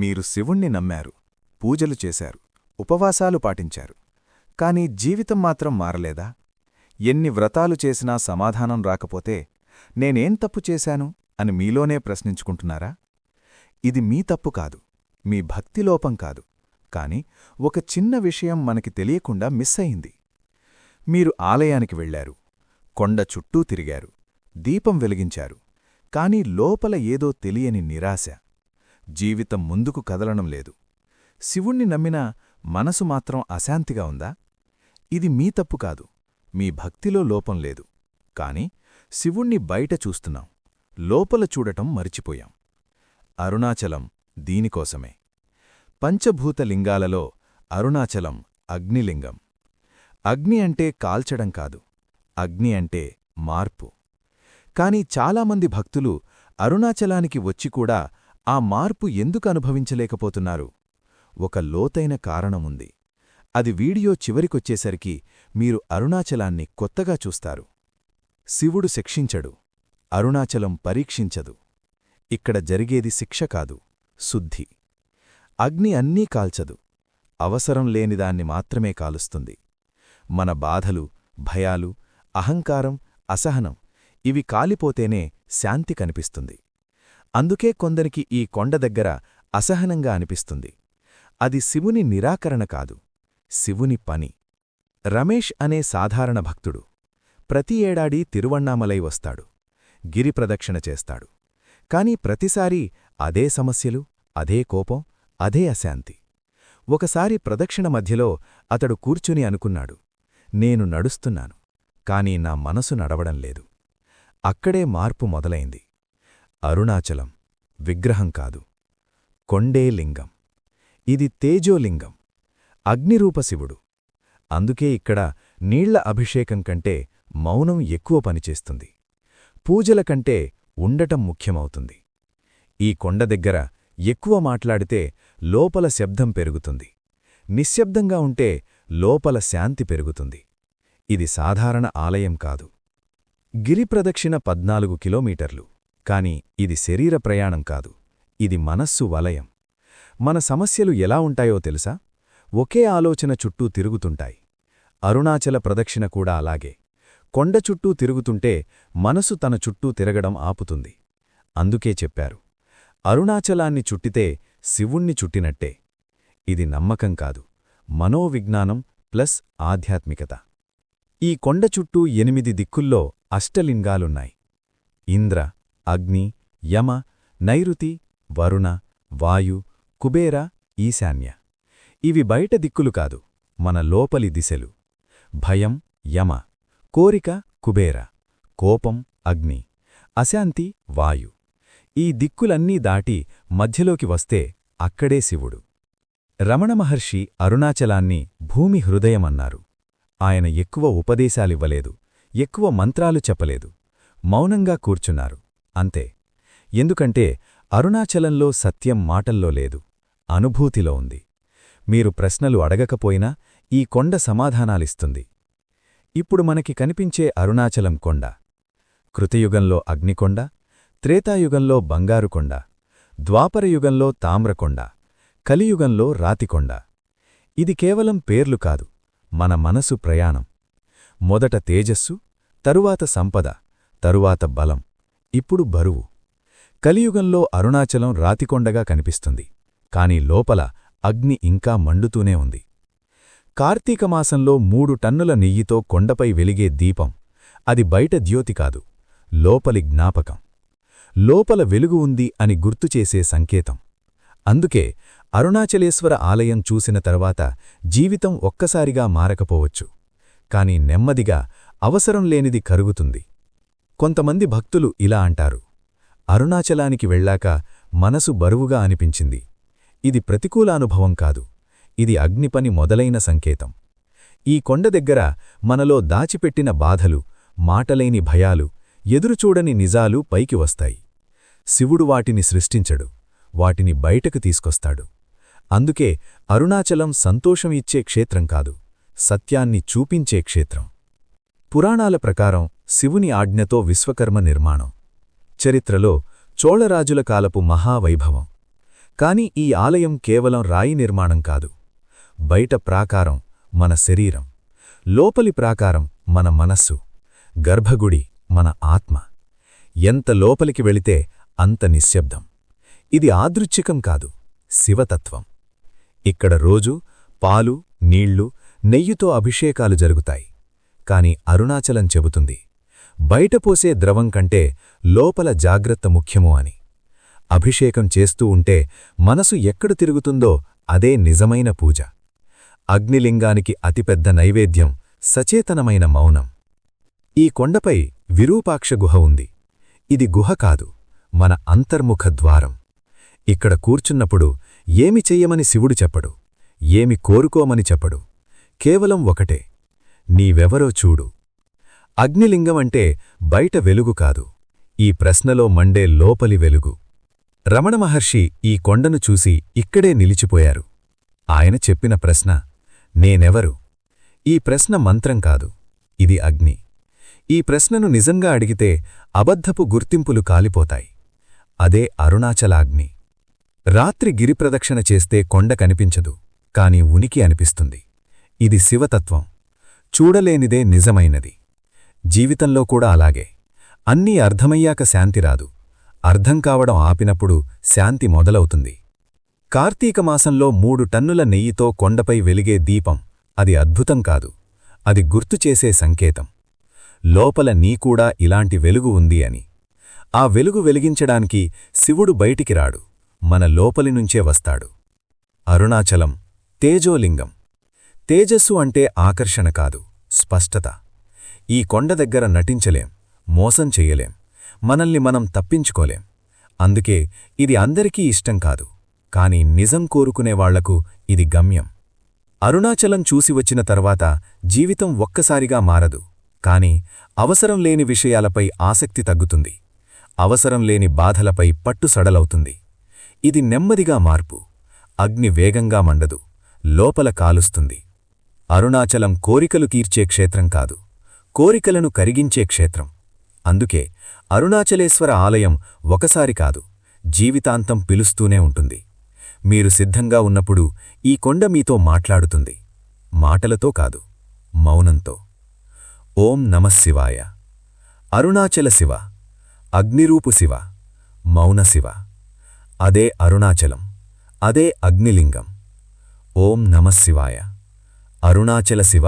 మీరు శివుణ్ణి నమ్మారు, పూజలు చేశారు, ఉపవాసాలు పాటించారు. కాని జీవితం మాత్రం మారలేదా? ఎన్ని వ్రతాలు చేసినా సమాధానం రాకపోతే నేనేం తప్పు చేశాను అని మీలోనే ప్రశ్నించుకుంటున్నారా? ఇది మీ తప్పు కాదు, మీ భక్తిలోపం కాదు, కాని ఒక చిన్న విషయం మనకి తెలియకుండా మిస్ అయింది. మీరు ఆలయానికి వెళ్లారు, కొండ చుట్టూ తిరిగారు, దీపం వెలిగించారు, కాని లోపల ఏదో తెలియని నిరాశ. జీవితం ముందుకు కదలడం లేదు. శివుణ్ణి నమ్మినా మనసు మాత్రం అశాంతిగా ఉందా? ఇది మీ తప్పు కాదు, మీ భక్తిలో లోపం లేదు. కాని శివుణ్ణి బయట చూస్తున్నాం, లోపల చూడటం మరిచిపోయాం. అరుణాచలం దీనికోసమే. పంచభూతలింగాలలో అరుణాచలం అగ్నిలింగం. అగ్ని అంటే కాల్చడం కాదు, అగ్ని అంటే మార్పు. కాని చాలామంది భక్తులు అరుణాచలానికి వచ్చికూడా ఆ మార్పు ఎందుకు అనుభవించలేకపోతున్నారు? ఒక లోతైన కారణముంది. అది వీడియో చివరికొచ్చేసరికి మీరు అరుణాచలాన్ని కొత్తగా చూస్తారు. శివుడు శిక్షించడు, అరుణాచలం పరీక్షించదు. ఇక్కడ జరిగేది శిక్ష కాదు, శుద్ధి. అగ్ని అన్నీ కాల్చదు, అవసరం లేనిదాన్ని మాత్రమే కాలుస్తుంది. మన బాధలు, భయాలు, అహంకారం, అసహనం ఇవి కాలిపోతేనే శాంతి కనిపిస్తుంది. అందుకే కొందరికి ఈ కొండ దగ్గర అసహనంగా అనిపిస్తుంది. అది శివుని నిరాకరణ కాదు, శివుని పని. రమేష్ అనే సాధారణ భక్తుడు ప్రతి ఏడాది తిరువణ్ణామలై వస్తాడు, గిరిప్రదక్షిణ చేస్తాడు. కాని ప్రతిసారీ అదే సమస్యలు, అదే కోపం, అదే అశాంతి. ఒకసారి ప్రదక్షిణ మధ్యలో అతడు కూర్చుని అనుకున్నాడు, నేను నడుస్తున్నాను, కాని నా మనసు నడవడం లేదు. అక్కడే మార్పు మొదలైంది. అరుణాచలం విగ్రహం కాదు, కొండే లింగం. ఇది తేజోలింగం, అగ్నిరూపశివుడు. అందుకే ఇక్కడ నీళ్ల అభిషేకం కంటే మౌనం ఎక్కువ పనిచేస్తుంది. పూజల కంటే ఉండటం ముఖ్యమవుతుంది. ఈ కొండ దగ్గర ఎక్కువ మాట్లాడితే లోపల శబ్దం పెరుగుతుంది, నిశ్శబ్దంగా ఉంటే లోపల శాంతి పెరుగుతుంది. ఇది సాధారణ ఆలయం కాదు. గిరిప్రదక్షిణ 14 కిలోమీటర్లు. కాని ఇది శరీర ప్రయాణం కాదు, ఇది మనస్సు వలయం. మన సమస్యలు ఎలా ఉంటాయో తెలుసా? ఒకే ఆలోచన చుట్టూ తిరుగుతుంటాయి. అరుణాచల ప్రదక్షిణ కూడా అలాగే. కొండ చుట్టూ తిరుగుతుంటే మనసు తన చుట్టూ తిరగడం ఆపుతుంది. అందుకే చెప్పారు, అరుణాచలాన్ని చుట్టితే శివుణ్ణి చుట్టినట్టే. ఇది నమ్మకం కాదు, మనోవిజ్ఞానం ప్లస్ ఆధ్యాత్మికత. ఈ కొండ చుట్టూ 8 దిక్కుల్లో అష్టలింగాలున్నాయి. ఇంద్ర, అగ్ని, యమ, నైరుతి, వరుణ, వాయు, కుబేర, ఈశాన్య. ఇవి బయట దిక్కులు కాదు, మన లోపలి దిశలు. భయం యమ, కోరిక కుబేర, కోపం అగ్ని, అశాంతి వాయు. ఈ దిక్కులన్నీ దాటి మధ్యలోకి వస్తే అక్కడే శివుడు. రమణ మహర్షి అరుణాచలాన్ని భూమి హృదయమన్నారు. ఆయన ఎక్కువ ఉపదేశాలివ్వలేదు, ఎక్కువ మంత్రాలు చెప్పలేదు, మౌనంగా కూర్చున్నారు, అంతే. ఎందుకంటే అరుణాచలంలో సత్యం మాటల్లో లేదు, అనుభూతిలో ఉంది. మీరు ప్రశ్నలు అడగకపోయినా ఈ కొండ సమాధానాలిస్తుంది. ఇప్పుడు మనకి కనిపించే అరుణాచలం కొండ కృతయుగంలో అగ్నికొండ, త్రేతాయుగంలో బంగారుకొండ, ద్వాపరయుగంలో తామ్రకొండ, కలియుగంలో రాతికొండ. ఇది కేవలం పేర్లు కాదు, మన మనసు ప్రయాణం. మొదట తేజస్సు, తరువాత సంపద, తరువాత బలం, ఇప్పుడు బరువు. కలియుగంలో అరుణాచలం రాతికొండగా కనిపిస్తుంది, కాని లోపల అగ్ని ఇంకా మండుతూనే ఉంది. కార్తీకమాసంలో 3 టన్నుల నెయ్యితో కొండపై వెలిగే దీపం, అది బయట ద్యోతి కాదు, లోపలి జ్ఞాపకం. లోపల వెలుగు ఉంది అని గుర్తుచేసే సంకేతం. అందుకే అరుణాచలేశ్వర ఆలయం చూసిన తర్వాత జీవితం ఒక్కసారిగా మారకపోవచ్చు, కాని నెమ్మదిగా అవసరం లేనిది కరుగుతుంది. కొంతమంది భక్తులు ఇలా అంటారు, అరుణాచలానికి వెళ్ళాక మనసు బరువుగా అనిపించింది. ఇది ప్రతికూలానుభవం కాదు, ఇది అగ్నిపని మొదలైన సంకేతం. ఈ కొండ దగ్గర మనలో దాచిపెట్టిన బాధలు, మాటలేని భయాలు, ఎదురుచూడని నిజాలు పైకి వస్తాయి. శివుడు వాటిని సృష్టించడు, వాటిని బయటకు తీసుకొస్తాడు. అందుకే అరుణాచలం సంతోషం ఇచ్చే క్షేత్రం కాదు, సత్యాన్ని చూపించే క్షేత్రం. పురాణాల ప్రకారం శివుని ఆజ్ఞతో విశ్వకర్మ నిర్మాణం. చరిత్రలో చోళరాజుల కాలపు మహావైభవం. కాని ఈ ఆలయం కేవలం రాయి నిర్మాణం కాదు. బయట ప్రాకారం మన శరీరం, లోపలి ప్రాకారం మన మనస్సు, గర్భగుడి మన ఆత్మ. ఎంత లోపలికి వెళితే అంత నిశ్శబ్దం. ఇది యాదృచ్ఛికం కాదు, శివతత్వం. ఇక్కడ రోజూ పాలు, నీళ్లు, నెయ్యితో అభిషేకాలు జరుగుతాయి. కాని అరుణాచలం చెబుతుంది, బయటపోసే ద్రవం కంటే లోపల జాగ్రత్త ముఖ్యము అని. అభిషేకం చేస్తూ ఉంటే మనసు ఎక్కడ తిరుగుతుందో అదే నిజమైన పూజ. అగ్నిలింగానికి అతిపెద్ద నైవేద్యం సచేతనమైన మౌనం. ఈ కొండపై విరూపాక్ష గుహ ఉంది. ఇది గుహ కాదు, మన అంతర్ముఖ ద్వారం. ఇక్కడ కూర్చున్నప్పుడు ఏమి చెయ్యమని శివుడు చెప్పడు, ఏమి కోరుకోమని చెప్పడు. కేవలం ఒకటే, నీవెవరో చూడు. అగ్నిలింగమంటే బయట వెలుగు కాదు, ఈ ప్రశ్నలో మండే లోపలి వెలుగు. రమణమహర్షి ఈ కొండను చూసి ఇక్కడే నిలిచిపోయారు. ఆయన చెప్పిన ప్రశ్న, నేనెవరు? ఈ ప్రశ్న మంత్రం కాదు, ఇది అగ్ని. ఈ ప్రశ్నను నిజంగా అడిగితే అబద్ధపు గుర్తింపులు కాలిపోతాయి. అదే అరుణాచలాగ్ని. రాత్రి గిరిప్రదక్షిణ చేస్తే కొండ కనిపించదు, కాని ఉనికి అనిపిస్తుంది. ఇది శివతత్వం. చూడలేనిదే నిజమైనది. జీవితంలో కూడా అలాగే. అన్నీ అర్థమయ్యాక శాంతి రాదు, అర్థం కావడం ఆపినప్పుడు శాంతి మొదలవుతుంది. కార్తీకమాసంలో 3 టన్నుల నెయ్యితో కొండపై వెలిగే దీపం, అది అద్భుతం కాదు, అది గుర్తుచేసే సంకేతం. లోపల నీకూడా ఇలాంటి వెలుగు ఉంది అని. ఆ వెలుగు వెలిగించడానికి శివుడు బయటికి రాడు, మన లోపలినుంచే వస్తాడు. అరుణాచలం తేజోలింగం. తేజస్సు అంటే ఆకర్షణ కాదు, స్పష్టత. ఈ కొండ దగ్గర నటించలేం, మోసం చెయ్యలేం, మనల్ని మనం తప్పించుకోలేం. అందుకే ఇది అందరికీ ఇష్టం కాదు, కాని నిజం కోరుకునేవాళ్లకు ఇది గమ్యం. అరుణాచలం చూసి వచ్చిన తర్వాత జీవితం ఒక్కసారిగా మారదు, కాని అవసరం లేని విషయాలపై ఆసక్తి తగ్గుతుంది, అవసరం లేని బాధలపై పట్టు సడలవుతుంది. ఇది నెమ్మదిగా మార్పు. అగ్ని వేగంగా మండదు, లోపల కాలుస్తుంది. అరుణాచలం కోరికలు తీర్చే క్షేత్రం కాదు, కోరికలను కరిగించే క్షేత్రం. అందుకే అరుణాచలేశ్వర ఆలయం ఒకసారి కాదు, జీవితాంతం పిలుస్తూనే ఉంటుంది. మీరు సిద్ధంగా ఉన్నప్పుడు ఈ కొండ మీతో మాట్లాడుతుంది. మాటలతో కాదు, మౌనంతో. ఓం నమఃశివాయ. అరుణాచల శివ, అగ్నిరూపు శివ, మౌన శివ. అదే అరుణాచలం, అదే అగ్నిలింగం. ఓం నమఃశివాయ. అరుణాచల శివ,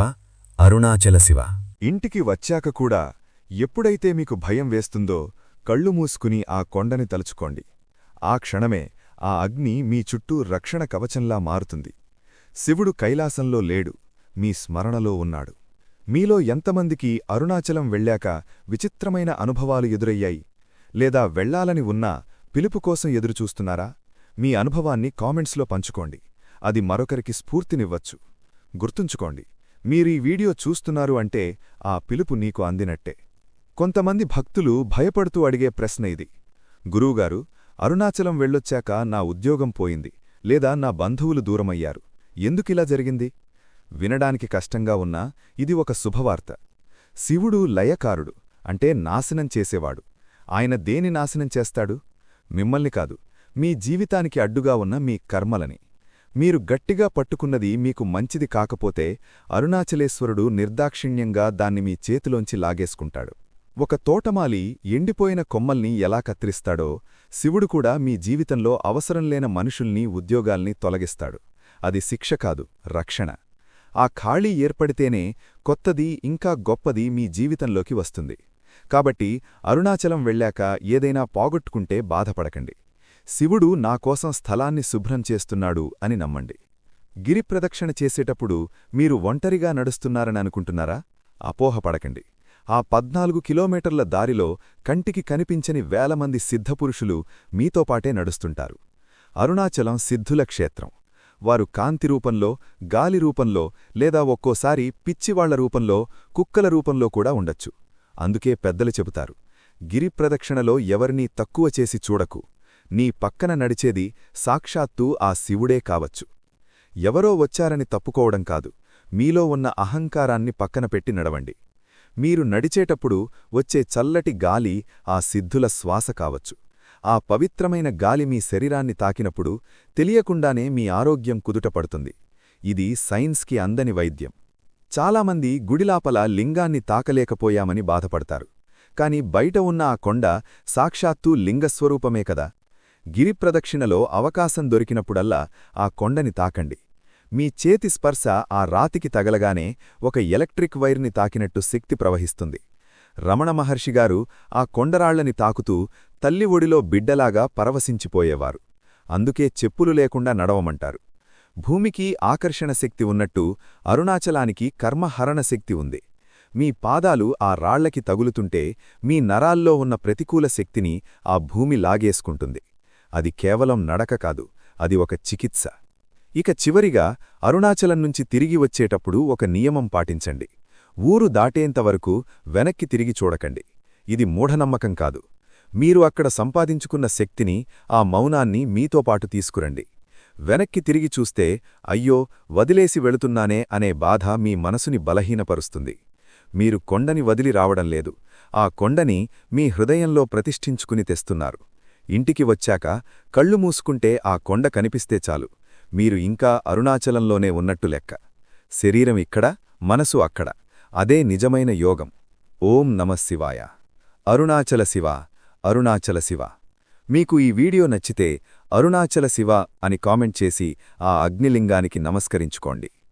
అరుణాచల శివ. ఇంటికి వచ్చాక కూడా ఎప్పుడైతే మీకు భయం వేస్తుందో కళ్ళు మూసుకుని ఆ కొండని తలుచుకోండి. ఆ క్షణమే ఆ అగ్ని మీ చుట్టూ రక్షణ కవచంలా మారుతుంది. శివుడు కైలాసంలో లేడు, మీ స్మరణలో ఉన్నాడు. మీలో ఎంతమందికి అరుణాచలం వెళ్ళాక విచిత్రమైన అనుభవాలు ఎదురయ్యాయి? లేదా వెళ్లాలని ఉన్నా పిలుపు కోసం ఎదురుచూస్తున్నారా? మీ అనుభవాన్ని కామెంట్స్లో పంచుకోండి. అది మరొకరికి స్ఫూర్తినివ్వచ్చు. గుర్తుంచుకోండి, మీరీ వీడియో చూస్తున్నారు అంటే ఆ పిలుపు నీకు అందినట్టే. కొంతమంది భక్తులు భయపడుతూ అడిగే ప్రశ్న ఇది: గురువుగారు, అరుణాచలం వెళ్ళొచ్చాక నా ఉద్యోగం పోయింది, లేదా నా బంధువులు దూరమయ్యారు, ఎందుకిలా జరిగింది? వినడానికి కష్టంగా ఉన్నా ఇది ఒక శుభవార్త. శివుడు లయకారుడు, అంటే నాశనం చేసేవాడు. ఆయన దేని నాశనం చేస్తాడు? మిమ్మల్ని కాదు, మీ జీవితానికి అడ్డుగా ఉన్న మీ కర్మలని. మీరు గట్టిగా పట్టుకున్నది మీకు మంచిది కాకపోతే అరుణాచలేశ్వరుడు నిర్దాక్షిణ్యంగా దాన్ని మీ చేతిలోంచి లాగేసుకుంటాడు. ఒక తోటమాలి ఎండిపోయిన కొమ్మల్ని ఎలా కత్తిరిస్తాడో శివుడు కూడా మీ జీవితంలో అవసరంలేని మనుషుల్ని, ఉద్యోగాల్ని తొలగిస్తాడు. అది శిక్ష కాదు, రక్షణ. ఆ ఖాళీ ఏర్పడితేనే కొత్తది, ఇంకా గొప్పది మీ జీవితంలోకి వస్తుంది. కాబట్టి అరుణాచలం వెళ్ళాక ఏదైనా పోగొట్టుకుంటే బాధపడకండి. శివుడు నా కోసం స్థలాన్ని శుభ్రం చేస్తున్నాడు అని నమ్మండి. గిరిప్రదక్షిణ చేసేటప్పుడు మీరు ఒంటరిగా నడుస్తున్నారని అనుకుంటున్నారా? అపోహపడకండి. ఆ 14 కిలోమీటర్ల దారిలో కంటికి కనిపించని వేలమంది సిద్ధపురుషులు మీతోపాటే నడుస్తుంటారు. అరుణాచలం సిద్ధుల క్షేత్రం. వారు కాంతి రూపంలో, గాలి రూపంలో, లేదా ఒక్కోసారి పిచ్చివాళ్ల రూపంలో, కుక్కల రూపంలో కూడా ఉండొచ్చు. అందుకే పెద్దలు చెబుతారు, గిరిప్రదక్షిణలో ఎవరినీ తక్కువ చేసి చూడకు. నీ పక్కన నడిచేది సాక్షాత్తూ ఆ శివుడే కావచ్చు. ఎవరో వచ్చారని తప్పుకోవడం కాదు, మీలో ఉన్న అహంకారాన్ని పక్కన పెట్టి నడవండి. మీరు నడిచేటప్పుడు వచ్చే చల్లటి గాలి ఆ సిద్ధుల శ్వాస కావచ్చు. ఆ పవిత్రమైన గాలి మీ శరీరాన్ని తాకినప్పుడు తెలియకుండానే మీ ఆరోగ్యం కుదుటపడుతుంది. ఇది సైన్స్కి అందని వైద్యం. చాలామంది గుడిలాపల లింగాన్ని తాకలేకపోయామని బాధపడతారు. కాని బయట ఉన్న ఆ కొండ సాక్షాత్తూ లింగస్వరూపమే కదా. గిరిప్రదక్షిణలో అవకాశం దొరికినప్పుడల్లా ఆ కొండని తాకండి. మీ చేతి స్పర్శ ఆ రాతికి తగలగానే ఒక ఎలక్ట్రిక్ వైర్ని తాకినట్టు శక్తి ప్రవహిస్తుంది. రమణ మహర్షిగారు ఆ కొండరాళ్లని తాకుతూ తల్లి ఒడిలో బిడ్డలాగా పరవశించిపోయేవారు. అందుకే చెప్పులు లేకుండా నడవమంటారు. భూమికి ఆకర్షణ శక్తి ఉన్నట్టు అరుణాచలానికి కర్మహరణ శక్తి ఉంది. మీ పాదాలు ఆ రాళ్లకి తగులుతుంటే మీ నరాల్లో ఉన్న ప్రతికూల శక్తిని ఆ భూమి లాగేసుకుంటుంది. అది కేవలం నడక కాదు, అది ఒక చికిత్స. ఇక చివరిగా అరుణాచలం నుంచి తిరిగి వచ్చేటప్పుడు ఒక నియమం పాటించండి. ఊరు దాటేంతవరకు వెనక్కి తిరిగి చూడకండి. ఇది మూఢనమ్మకం కాదు. మీరు అక్కడ సంపాదించుకున్న శక్తిని, ఆ మౌనాన్ని మీతో పాటు తీసుకురండి. వెనక్కి తిరిగి చూస్తే అయ్యో వదిలేసి వెళుతున్నానే అనే బాధ మీ మనసుని బలహీనపరుస్తుంది. మీరు కొండని వదిలి రావడం లేదు, ఆ కొండని మీ హృదయంలో ప్రతిష్ఠించుకుని తెస్తున్నారు. ఇంటికి వచ్చాక కళ్ళు మూసుకుంటే ఆ కొండ కనిపిస్తే చాలు, మీరు ఇంకా అరుణాచలంలోనే ఉన్నట్టు లెక్క. శరీరం ఇక్కడ, మనసు అక్కడ. అదే నిజమైన యోగం. ఓం నమఃశివాయ. అరుణాచల శివ, అరుణాచల శివ. మీకు ఈ వీడియో నచ్చితే అరుణాచల శివ అని కామెంట్ చేసి ఆ అగ్నిలింగానికి నమస్కరించుకోండి.